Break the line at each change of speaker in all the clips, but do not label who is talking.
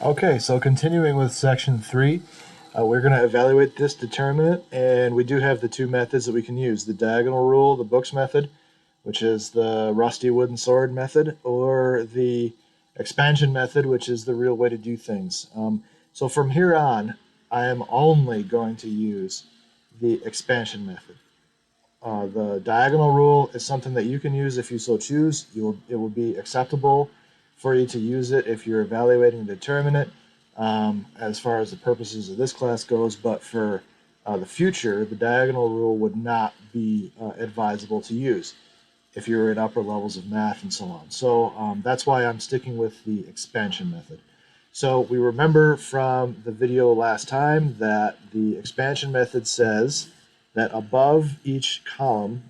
Okay, so continuing with section 3, we're going to evaluate this determinant, and we do have the two methods that we can use, the diagonal rule, the book's method, which is the rusty wooden sword method, or the expansion method, which is the real way to do things. So from here on, I am only going to use the expansion method. The diagonal rule is something that you can use if you so choose. It will be acceptable for you to use it if you're evaluating a determinant as far as the purposes of this class goes, but for the future, the diagonal rule would not be advisable to use if you're in upper levels of math and so on. So that's why I'm sticking with the expansion method. So we remember from the video last time that the expansion method says that above each column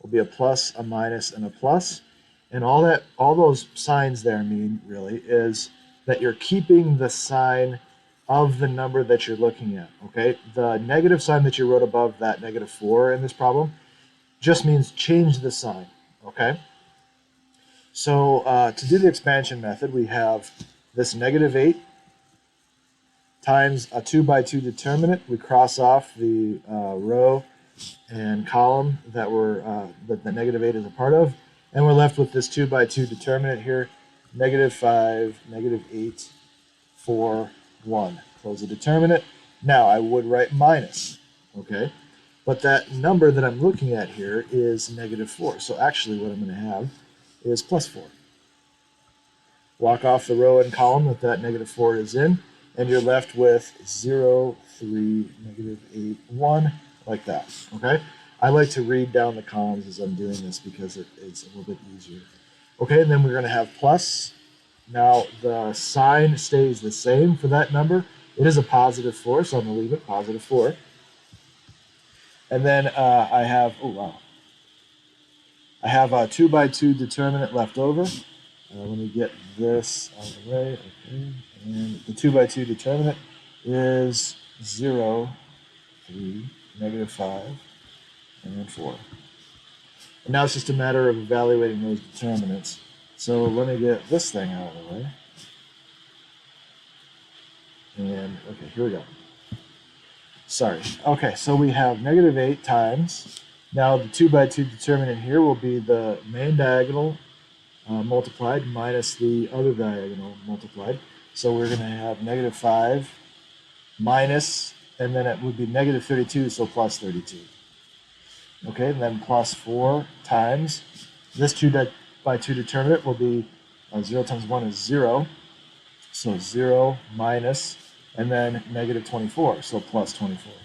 will be a plus, a minus, and a plus. And all those signs there mean really is that you're keeping the sign of the number that you're looking at. Okay, the negative sign that you wrote above that -4 in this problem just means change the sign. Okay, so to do the expansion method, we have this -8 times a 2 by 2 determinant. We cross off the row and column that that the -8 is a part of, and we're left with this 2 by 2 determinant here, -5, -8, 4, 1. Close the determinant. Now I would write minus, okay? But that number that I'm looking at here is -4. So actually what I'm going to have is +4. Walk off the row and column that -4 is in, and you're left with 0, 3, -8, 1, like that, okay? I like to read down the columns as I'm doing this because it's a little bit easier. Okay, and then we're going to have plus. Now the sign stays the same for that number. It is a +4, so I'm going to leave it +4. And then I have, oh wow, I have a 2 by 2 determinant left over. Let me get this out of the way. Okay, and the 2 by 2 determinant is 0, 3, -5, and 4. And now it's just a matter of evaluating those determinants. So let me get this thing out of the way. And okay, here we go. Sorry. Okay, so we have -8 times. Now the 2 by 2 determinant here will be the main diagonal multiplied minus the other diagonal multiplied. So we're going to have -5 minus, and then it would be -32, so +32. Okay, and then +4 times this 2 by 2 determinant will be 0 times 1 is 0, so 0 minus, and then -24, so +24.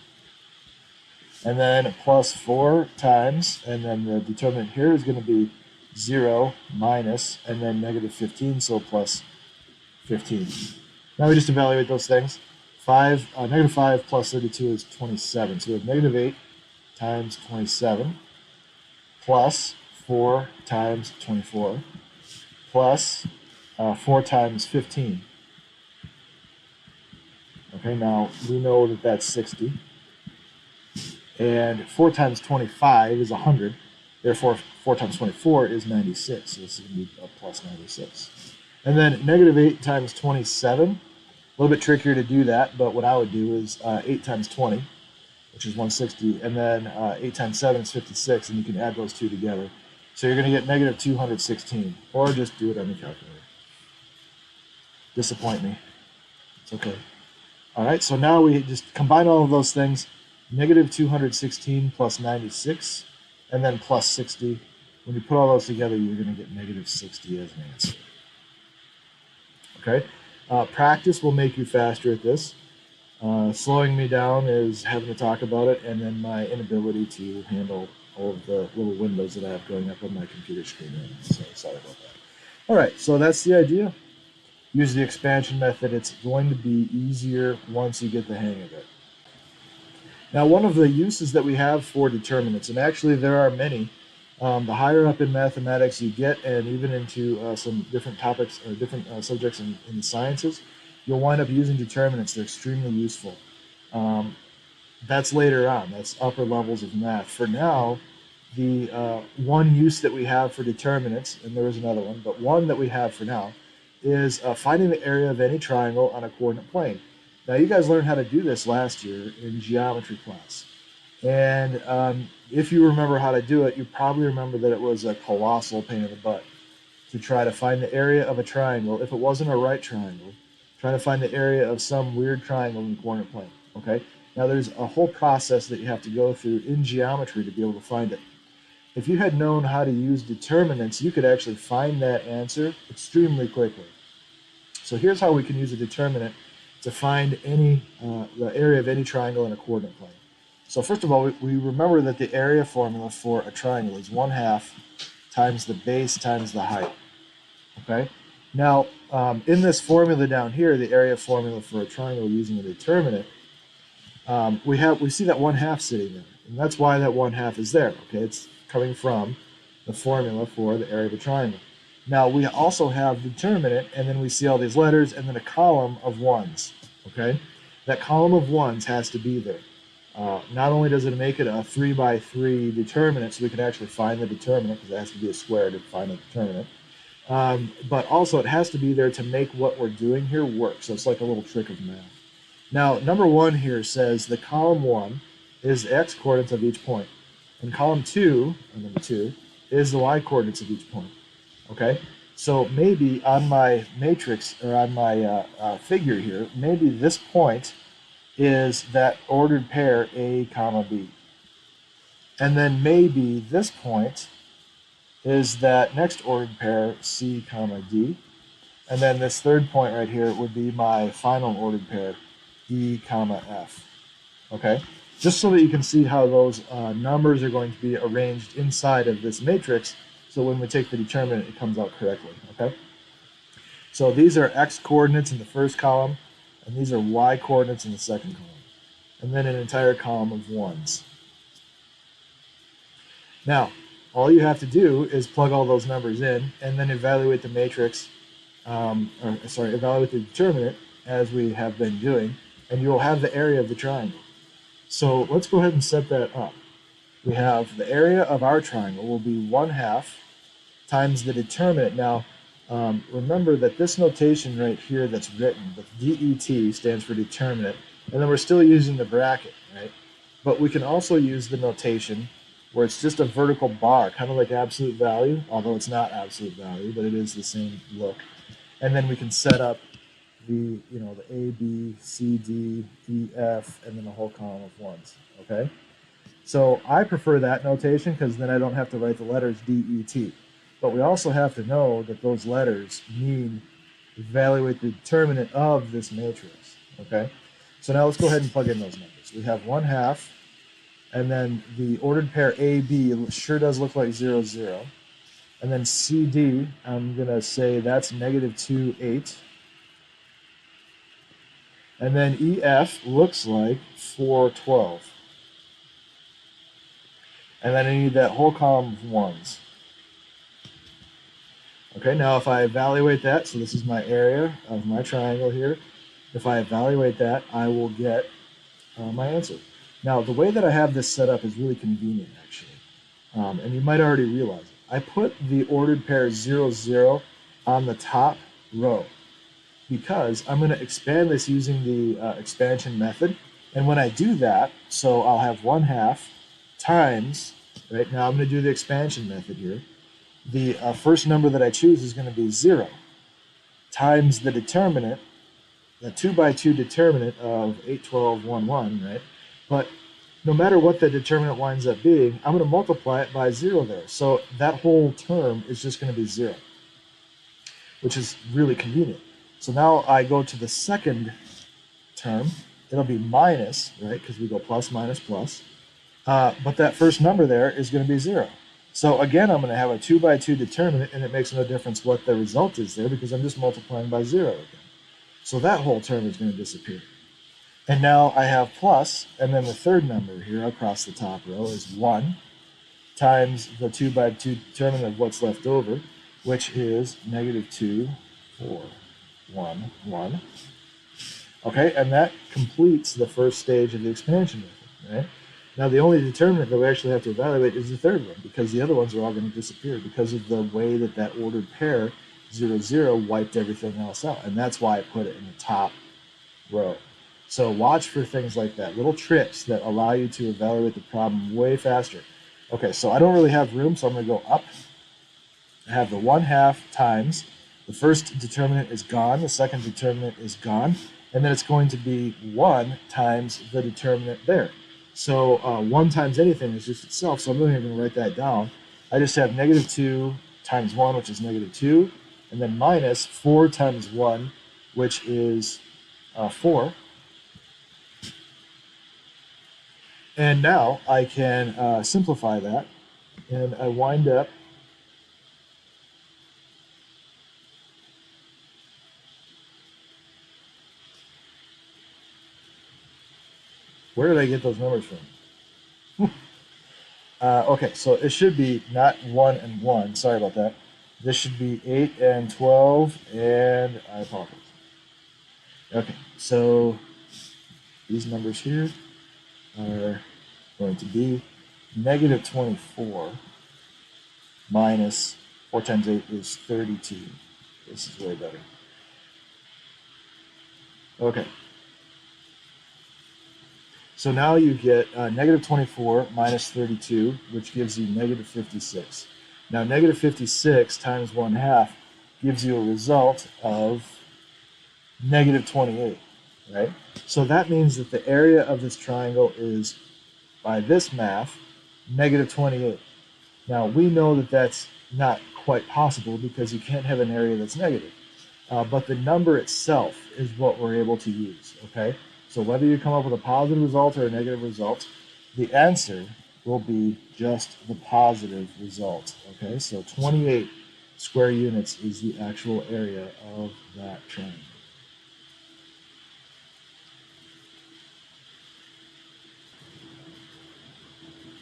And then +4 times, and then the determinant here is going to be 0 minus, and then -15, so +15. Now we just evaluate those things. -5 plus 32 is 27. So we have -8 times 27 plus 4 times 24 plus 4 times 15. Okay, now we know that that's 60. And 4 times 25 is 100. Therefore, 4 times 24 is 96. So this is going to be a +96. And then -8 times 27. A little bit trickier to do that, but what I would do is 8 times 20, which is 160, and then 8 times 7 is 56, and you can add those two together. So you're going to get -216, or just do it on the calculator. Disappoint me. It's okay. All right, so now we just combine all of those things, -216 plus 96, and then plus 60. When you put all those together, you're going to get -60 as an answer. Okay? Practice will make you faster at this. Slowing me down is having to talk about it, and then my inability to handle all of the little windows that I have going up on my computer screen right now. So sorry about that. All right, so that's the idea. Use the expansion method. It's going to be easier once you get the hang of it. Now, one of the uses that we have for determinants, and actually there are many, the higher up in mathematics you get, and even into some different topics or different subjects in the sciences, you'll wind up using determinants. They're extremely useful. That's later on. That's upper levels of math. For now, the one use that we have for determinants, and there is another one, but one that we have for now, is finding the area of any triangle on a coordinate plane. Now, you guys learned how to do this last year in geometry class. And if you remember how to do it, you probably remember that it was a colossal pain in the butt to try to find the area of a triangle. If it wasn't a right triangle, try to find the area of some weird triangle in the coordinate plane. Okay? Now, there's a whole process that you have to go through in geometry to be able to find it. If you had known how to use determinants, you could actually find that answer extremely quickly. So here's how we can use a determinant to find the area of any triangle in a coordinate plane. So first of all, we remember that the area formula for a triangle is 1/2 times the base times the height. Okay. Now, in this formula down here, the area formula for a triangle using a determinant, we see that 1/2 sitting there, and that's why that 1/2 is there. Okay, it's coming from the formula for the area of a triangle. Now, we also have determinant, and then we see all these letters, and then a column of ones. Okay, that column of ones has to be there. Not only does it make it a 3x3 determinant, so we can actually find the determinant, because it has to be a square to find a determinant, but also it has to be there to make what we're doing here work. So it's like a little trick of math. Now, number 1 here says the column 1 is the x coordinates of each point, and column 2, or number 2, is the y coordinates of each point. Okay, so maybe on my matrix, or on my figure here, maybe this point is that ordered pair A comma B. And then maybe this point is that next ordered pair C comma D. And then this third point right here would be my final ordered pair E comma F. Okay, just so that you can see how those numbers are going to be arranged inside of this matrix, so when we take the determinant, it comes out correctly. Okay, so these are x coordinates in the first column, and these are y coordinates in the second column, and then an entire column of ones. Now, all you have to do is plug all those numbers in, and then evaluate the matrix, evaluate the determinant, as we have been doing, and you will have the area of the triangle. So let's go ahead and set that up. We have the area of our triangle will be 1/2 times the determinant. Now, remember that this notation right here that's written, the DET, stands for determinant, and then we're still using the bracket, right? But we can also use the notation where it's just a vertical bar, kind of like absolute value, although it's not absolute value, but it is the same look. And then we can set up the A, B, C, D, E, F, and then a whole column of ones, okay? So I prefer that notation because then I don't have to write the letters DET. But we also have to know that those letters mean evaluate the determinant of this matrix, okay? So now let's go ahead and plug in those numbers. We have 1/2, and then the ordered pair AB sure does look like 0, 0. And then CD, I'm going to say that's -2, 8. And then EF looks like 4, 12. And then I need that whole column of ones. Okay, now if I evaluate that, so this is my area of my triangle here. If I evaluate that, I will get my answer. Now, the way that I have this set up is really convenient, actually. And you might already realize it. I put the ordered pair 0, 0 on the top row because I'm going to expand this using the expansion method. And when I do that, so I'll have 1/2 times, right now I'm going to do the expansion method here. The first number that I choose is going to be 0 times the determinant, the 2x2 determinant of 8, 12, 1, 1, right? But no matter what the determinant winds up being, I'm going to multiply it by 0 there. So that whole term is just going to be 0, which is really convenient. So now I go to the second term. It'll be minus, right, because we go plus, minus, plus. But that first number there is going to be 0. So again, I'm going to have a 2x2 determinant, and it makes no difference what the result is there because I'm just multiplying by 0 again. So that whole term is going to disappear. And now I have plus, and then the third number here across the top row is 1 times the 2x2 determinant of what's left over, which is -2, 4, 1, 1. Okay, and that completes the first stage of the expansion method, right? Now the only determinant that we actually have to evaluate is the third one because the other ones are all going to disappear because of the way that that ordered pair 0, 0 wiped everything else out. And that's why I put it in the top row. So watch for things like that, little tricks that allow you to evaluate the problem way faster. Okay, so I don't really have room, so I'm going to go up. I have the 1/2 times. The first determinant is gone, the second determinant is gone, and then it's going to be 1 times the determinant there. So 1 times anything is just itself, so I'm really going to write that down. I just have -2 times 1, which is -2, and then minus 4 times 1, which is 4. And now I can simplify that, and I wind up where did I get those numbers from? Okay, so it should be not 1 and 1. Sorry about that. This should be 8 and 12, and I apologize. Okay, so these numbers here are going to be -24 minus 4 times 8 is 32. This is way better. Okay. So now you get -24 minus 32, which gives you -56. Now -56 times 1/2 gives you a result of -28, right? So that means that the area of this triangle is, by this math, -28. Now we know that that's not quite possible because you can't have an area that's negative. But the number itself is what we're able to use, okay? So whether you come up with a positive result or a negative result, the answer will be just the positive result, okay? So 28 square units is the actual area of that triangle.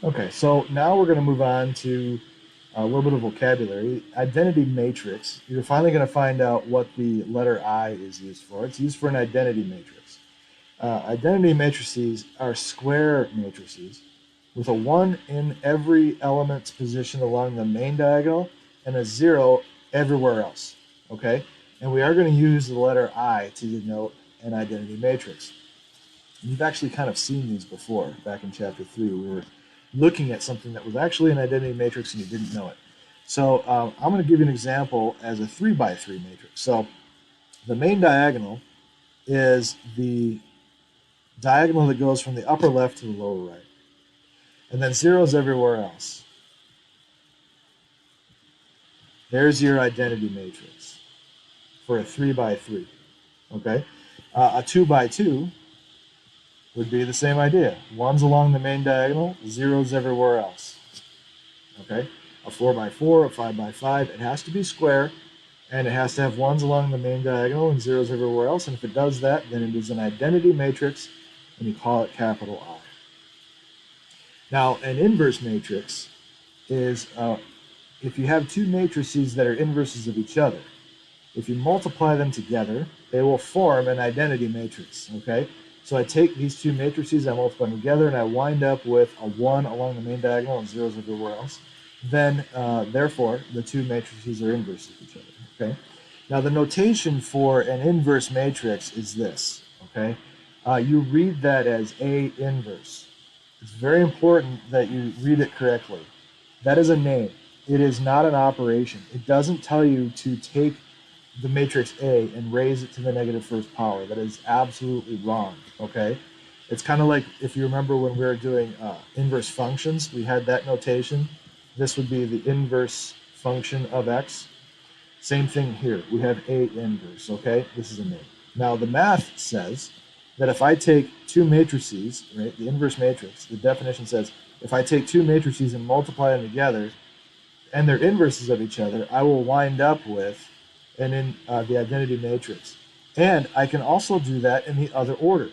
Okay, so now we're going to move on to a little bit of vocabulary. Identity matrix. You're finally going to find out what the letter I is used for. It's used for an identity matrix. Identity matrices are square matrices with a 1 in every element's position along the main diagonal and a 0 everywhere else. Okay? And we are going to use the letter I to denote an identity matrix. You've actually kind of seen these before. Back in chapter 3, we were looking at something that was actually an identity matrix and you didn't know it. So I'm going to give you an example as a 3x3 matrix. So the main diagonal is the diagonal that goes from the upper left to the lower right. And then zeros everywhere else. There's your identity matrix for a 3x3. Okay? A 2x2 would be the same idea. 1's along the main diagonal, 0's everywhere else. Okay? A 4x4, a 5x5, it has to be square, and it has to have 1's along the main diagonal and 0's everywhere else. And if it does that, then it is an identity matrix, and you call it capital I. Now, an inverse matrix is if you have two matrices that are inverses of each other. If you multiply them together, they will form an identity matrix. Okay? So I take these two matrices, I multiply them together, and I wind up with a 1 along the main diagonal and 0's everywhere else. Then, therefore, the two matrices are inverse of each other. Okay? Now, the notation for an inverse matrix is this. Okay? You read that as A inverse. It's very important that you read it correctly. That is a name. It is not an operation. It doesn't tell you to take the matrix A and raise it to the negative first power. That is absolutely wrong, okay? It's kind of like if you remember when we were doing inverse functions, we had that notation. This would be the inverse function of x. Same thing here. We have A inverse, okay? This is a name. Now, the math says that if I take two matrices, right, the inverse matrix, the definition says if I take two matrices and multiply them together, and they're inverses of each other, I will wind up with the identity matrix. And I can also do that in the other order.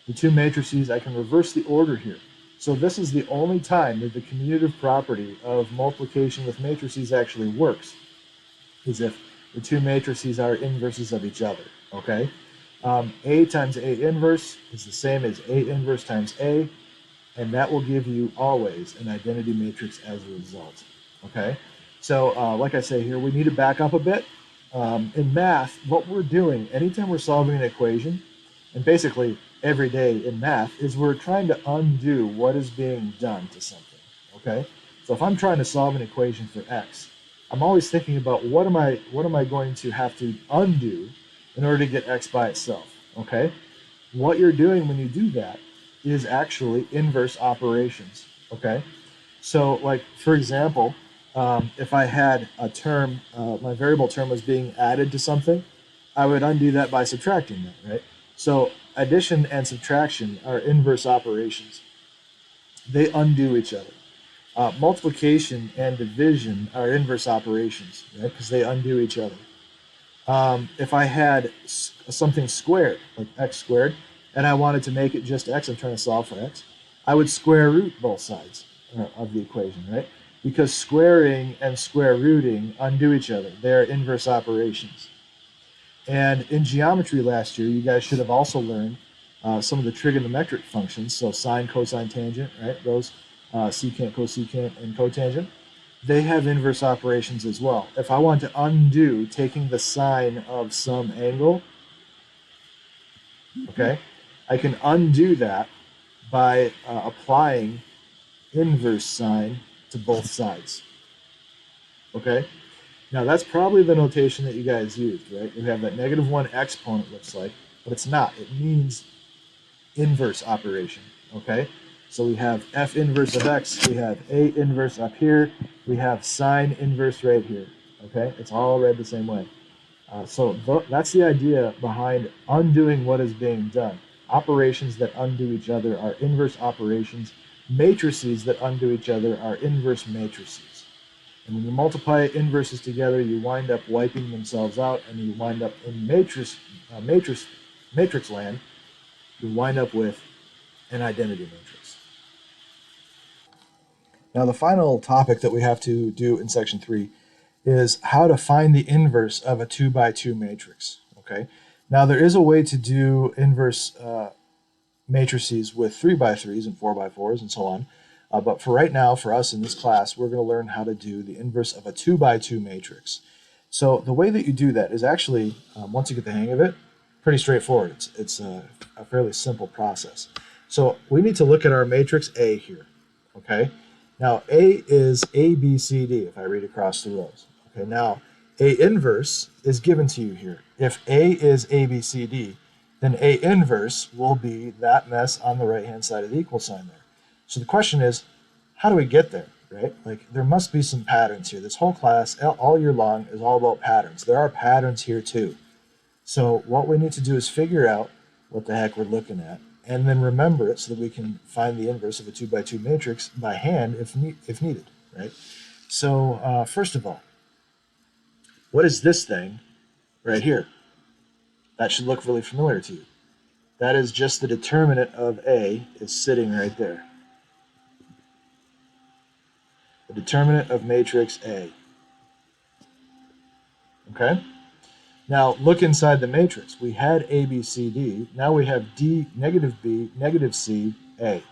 The two matrices, I can reverse the order here. So this is the only time that the commutative property of multiplication with matrices actually works, is if the two matrices are inverses of each other, okay? A times A inverse is the same as A inverse times A, and that will give you always an identity matrix as a result, okay? So like I say here, we need to back up a bit. In math, what we're doing anytime we're solving an equation, and basically every day in math, is we're trying to undo what is being done to something. Okay, so if I'm trying to solve an equation for x, I'm always thinking about what am I going to have to undo in order to get x by itself. Okay, what you're doing when you do that is actually inverse operations. Okay, so like for example, if I had a term, my variable term was being added to something, I would undo that by subtracting that, right? So addition and subtraction are inverse operations. They undo each other. Multiplication and division are inverse operations, right? Because they undo each other. If I had something squared, like x squared, and I wanted to make it just x, I'm trying to solve for x, I would square root both sides of the equation, right? Because squaring and square rooting undo each other. They're inverse operations. And in geometry last year, you guys should have also learned some of the trigonometric functions. So sine, cosine, tangent, right? Those secant, cosecant, and cotangent. They have inverse operations as well. If I want to undo taking the sine of some angle, okay, I can undo that by applying inverse sine to both sides. Okay, now that's probably the notation that you guys used, right? You have that -1 exponent, looks like, but it's not. It means inverse operation. Okay, so we have f inverse of x, we have a inverse up here, we have sine inverse right here. Okay, it's all read the same way. That's the idea behind undoing what is being done. Operations that undo each other are inverse operations. Matrices that undo each other are inverse matrices. And when you multiply inverses together, you wind up wiping themselves out, and you wind up in matrix land. You wind up with an identity matrix. Now, the final topic that we have to do in section 3 is how to find the inverse of a 2 by 2 matrix. Okay. Now, there is a way to do inverse matrices with 3 by 3s and 4 by 4s and so on. But for right now, for us in this class, we're going to learn how to do the inverse of a 2 by 2 matrix. So the way that you do that is actually, once you get the hang of it, pretty straightforward. It's a fairly simple process. So we need to look at our matrix A here. Okay. Now A is A, B, C, D if I read across the rows. Okay. Now A inverse is given to you here. If A is A, B, C, D, then A inverse will be that mess on the right-hand side of the equal sign there. So the question is, how do we get there, right? Like, there must be some patterns here. This whole class, all year long, is all about patterns. There are patterns here too. So what we need to do is figure out what the heck we're looking at, and then remember it so that we can find the inverse of a 2 by 2 matrix by hand if needed, right? So first of all, what is this thing right here? That should look really familiar to you. That is just the determinant of A is sitting right there. The determinant of matrix A. Okay? Now look inside the matrix. We had A, B, C, D. Now we have D, negative B, negative C, A.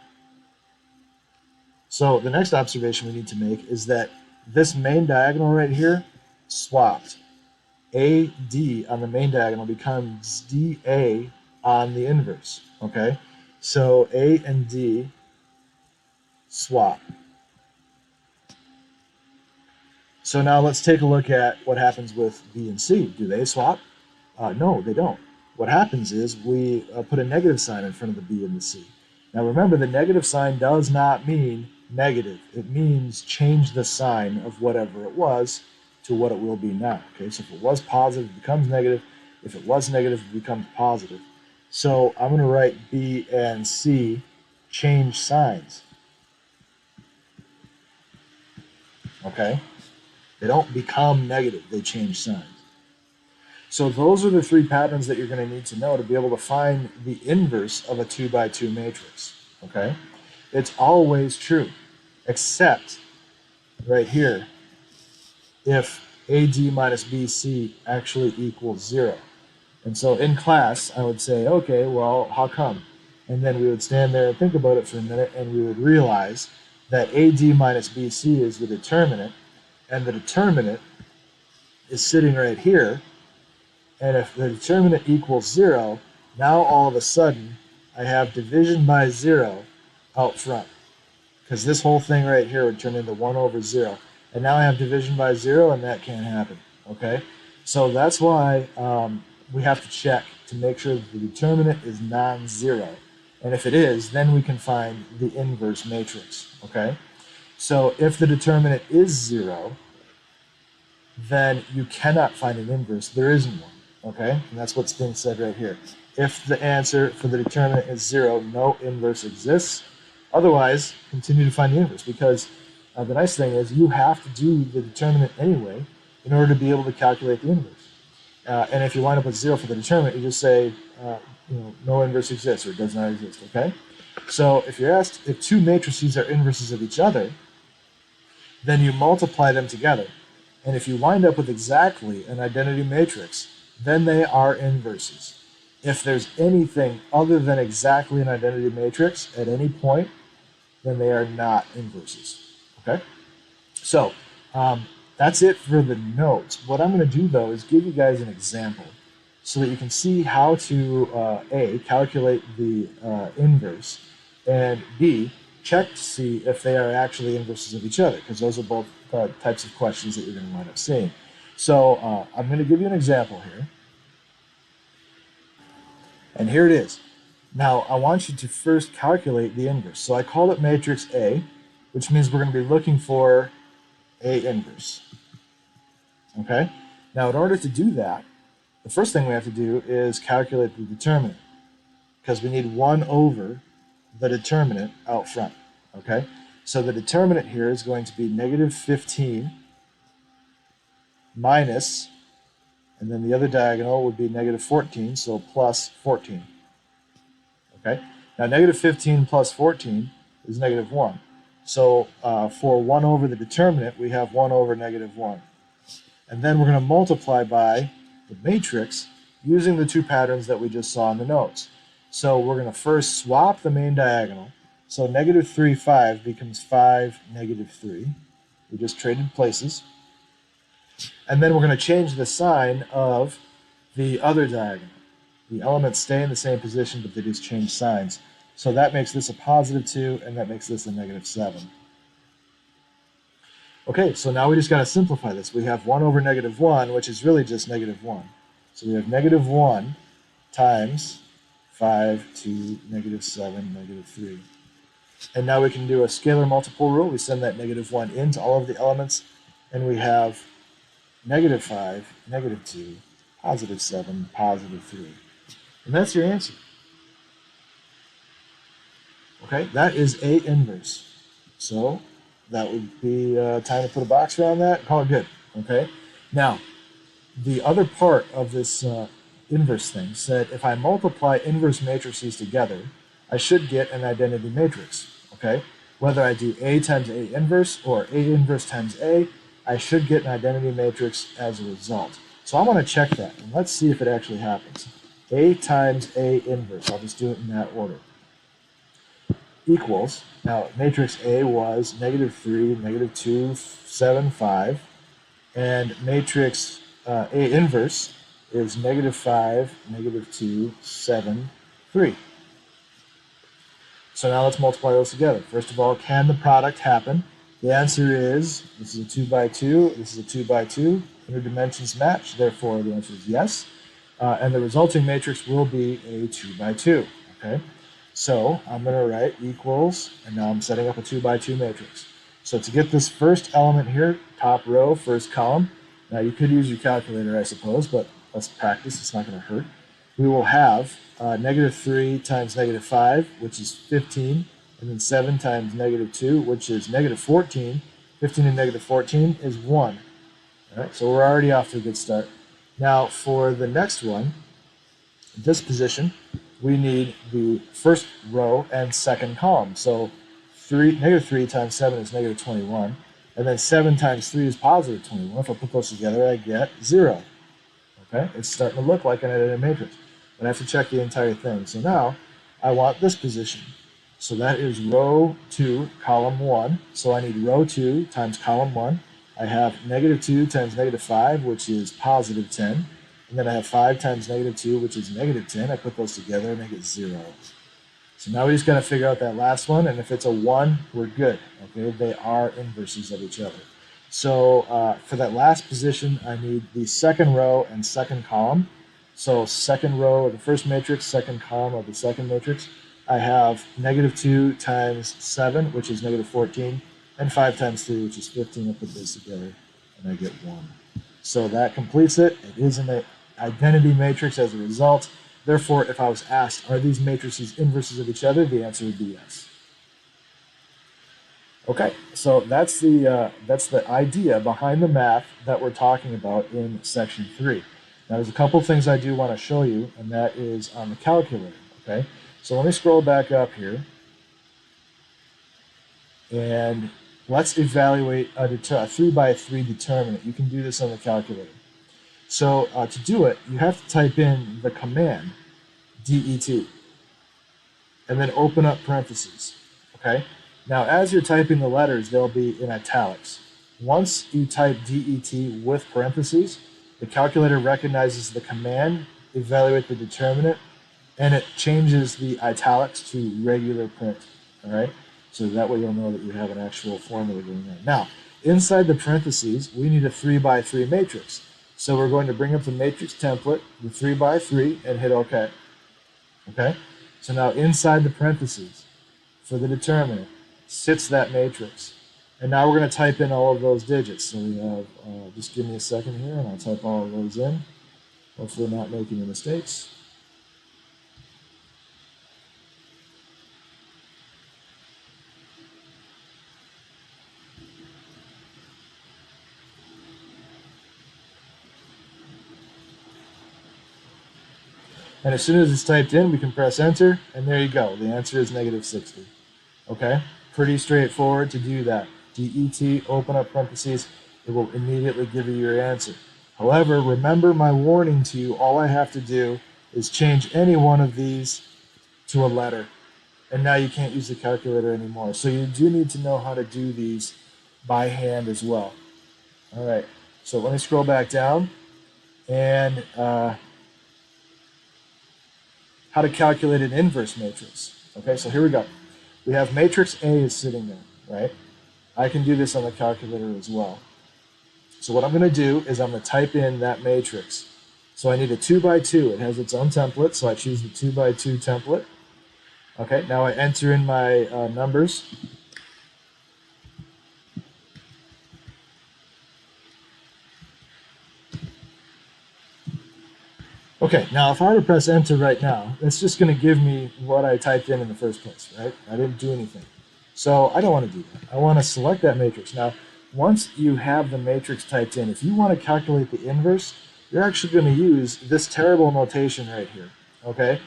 So the next observation we need to make is that this main diagonal right here swapped. AD on the main diagonal becomes DA on the inverse. Okay? So A and D swap. So now let's take a look at what happens with B and C. Do they swap? No, they don't. What happens is we put a negative sign in front of the B and the C. Now remember, the negative sign does not mean negative. It means change the sign of whatever it was to what it will be now. Okay, so if it was positive, it becomes negative. If it was negative, it becomes positive. So I'm going to write B and C change signs. Okay? They don't become negative, they change signs. So those are the 3 patterns that you're going to need to know to be able to find the inverse of a 2 by 2 matrix. Okay? It's always true, except right here, if AD minus BC actually equals 0. And so in class, I would say, okay, well, how come? And then we would stand there and think about it for a minute, and we would realize that AD minus BC is the determinant, and the determinant is sitting right here, And if the determinant equals 0, now all of a sudden I have division by 0 out front. Because this whole thing right here would turn into 1 over 0. And now I have division by 0, and that can't happen. Okay? So that's why we have to check to make sure that the determinant is non-zero. And if it is, then we can find the inverse matrix. Okay? So if the determinant is 0, then you cannot find an inverse. There isn't one. Okay? And that's what's being said right here. If the answer for the determinant is 0, no inverse exists. Otherwise, continue to find the inverse, because the nice thing is you have to do the determinant anyway in order to be able to calculate the inverse. And if you wind up with 0 for the determinant, you just say, no inverse exists, or it does not exist. Okay? So if you're asked if two matrices are inverses of each other, then you multiply them together. And if you wind up with exactly an identity matrix, then they are inverses. If there's anything other than exactly an identity matrix at any point, then they are not inverses. Okay? So that's it for the notes. What I'm going to do, though, is give you guys an example so that you can see how to, A, calculate the inverse, and B, check to see if they are actually inverses of each other, because those are both types of questions that you're going to wind up seeing. So I'm going to give you an example here. And here it is. Now, I want you to first calculate the inverse. So I called it matrix A, which means we're going to be looking for A inverse. Okay? Now, in order to do that, the first thing we have to do is calculate the determinant, because we need 1 over the determinant out front. Okay? So the determinant here is going to be negative 15 minus, and then the other diagonal would be negative 14, so plus 14. Okay? Now, negative 15 plus 14 is negative 1. So for 1 over the determinant, we have 1 over negative 1. And then we're going to multiply by the matrix using the two patterns that we just saw in the notes. So we're going to first swap the main diagonal. So negative 3, 5 becomes 5, negative 3. We just traded places. And then we're going to change the sign of the other diagonal. The elements stay in the same position, but they just change signs. So that makes this a positive 2, and that makes this a negative 7. Okay, so now we just got to simplify this. We have 1 over negative 1, which is really just negative 1. So we have negative 1 times 5 to negative 7, negative 3. And now we can do a scalar multiple rule. We send that negative 1 into all of the elements, and we have negative 5, negative 2, positive 7, positive 3. And that's your answer. Okay, that is A inverse. So that would be time to put a box around that and call it good. Okay, now the other part of this inverse thing said if I multiply inverse matrices together, I should get an identity matrix. Okay, whether I do A times A inverse or A inverse times A, I should get an identity matrix as a result. So I want to check that, and let's see if it actually happens. A times A inverse, I'll just do it in that order, equals, now matrix A was negative 3, negative 2, 7, 5, and matrix A inverse is negative 5, negative 2, 7, 3. So now let's multiply those together. First of all, can the product happen? The answer is, this is a 2 by 2, this is a 2 by 2, inner dimensions match, therefore the answer is yes. And the resulting matrix will be a 2 by 2, okay? So I'm going to write equals, and now I'm setting up a 2 by 2 matrix. So to get this first element here, top row, first column, now you could use your calculator, I suppose, but let's practice, it's not going to hurt. We will have negative 3 times negative 5, which is 15, and then 7 times negative 2, which is negative 14. 15 and negative 14 is 1. All right, so we're already off to a good start. Now for the next one, this position, we need the first row and second column. So negative 3 times 7 is negative 21, and then 7 times 3 is positive 21. If I put those together, I get 0. Okay, it's starting to look like an identity matrix, but I have to check the entire thing. So now I want this position. So that is row 2, column 1. So I need row 2 times column 1. I have negative 2 times negative 5, which is positive 10. And And then I have 5 times negative 2, which is negative 10. I put those together and I get 0. So now we just got to figure out that last one, and if it's a 1, we're good. Okay, they are inverses of each other. So for that last position, I need the second row and second column. So second row of the first matrix, second column of the second matrix. I have negative 2 times 7, which is negative 14, and 5 times 3, which is 15. I put those together, and I get 1. So that completes it. It is an identity matrix as a result. Therefore, if I was asked, are these matrices inverses of each other, the answer would be yes. Okay, so that's the idea behind the math that we're talking about in section 3. Now, there's a couple things I do want to show you, and that is on the calculator. Okay, so let me scroll back up here, and let's evaluate a 3x3 determinant. You can do this on the calculator. So to do it, you have to type in the command DET and then open up parentheses. Okay. Now, as you're typing the letters, they'll be in italics. Once you type DET with parentheses, the calculator recognizes the command, evaluate the determinant, and it changes the italics to regular print. All right. So that way you'll know that you have an actual formula going on. Now, inside the parentheses, we need a 3x3 matrix. So we're going to bring up the matrix template, the 3x3, and hit OK. Okay? So now inside the parentheses, for the determinant, sits that matrix. And now we're going to type in all of those digits. So we have, just give me a second here, and I'll type all of those in. Hopefully not making any mistakes. And as soon as it's typed in, we can press enter, and there you go. The answer is negative 60. Okay? Pretty straightforward to do that. DET, open up parentheses, it will immediately give you your answer. However, remember my warning to you, all I have to do is change any one of these to a letter. And now you can't use the calculator anymore. So you do need to know how to do these by hand as well. All right, so let me scroll back down, and how to calculate an inverse matrix. Okay, so here we go. We have matrix A is sitting there, right? I can do this on the calculator as well. So what I'm going to do is I'm going to type in that matrix. So I need a 2x2. It has its own template, so I choose the 2x2 template. Okay, now I enter in my numbers. Okay, now if I were to press enter right now, it's just going to give me what I typed in the first place, right? I didn't do anything. So I don't want to do that. I want to select that matrix. Now, once you have the matrix typed in, if you want to calculate the inverse, you're actually going to use this terrible notation right here, okay?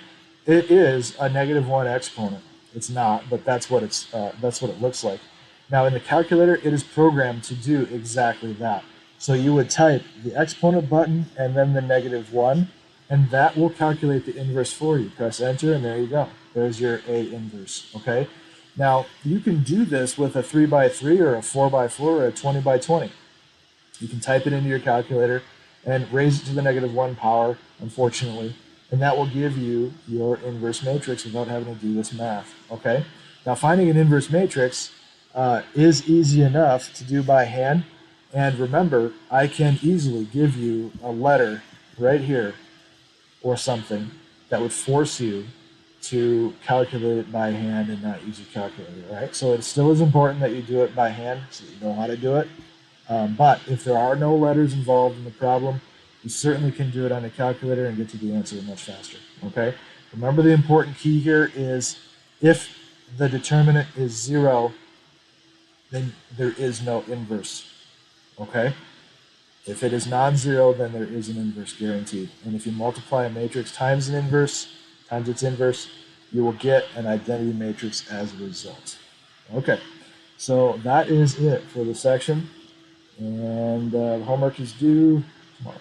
It is a -1 exponent. It's not, but that's what it looks like. Now, in the calculator, it is programmed to do exactly that. So you would type the exponent button and then the -1, and that will calculate the inverse for you. Press enter, and there you go. There's your A inverse, okay? Now, you can do this with a 3x3 or a 4x4 or a 20x20. You can type it into your calculator and raise it to the -1 power, unfortunately, and that will give you your inverse matrix without having to do this math, okay? Now, finding an inverse matrix is easy enough to do by hand, and remember, I can easily give you a letter right here or something that would force you to calculate it by hand and not use your calculator, right? So it still is important that you do it by hand so that you know how to do it. But if there are no letters involved in the problem, you certainly can do it on a calculator and get to the answer much faster, okay? Remember, the important key here is if the determinant is 0, then there is no inverse, okay? If it is non-zero, then there is an inverse guaranteed. And if you multiply a matrix times an inverse, times its inverse, you will get an identity matrix as a result. Okay, so that is it for the section. And the homework is due tomorrow.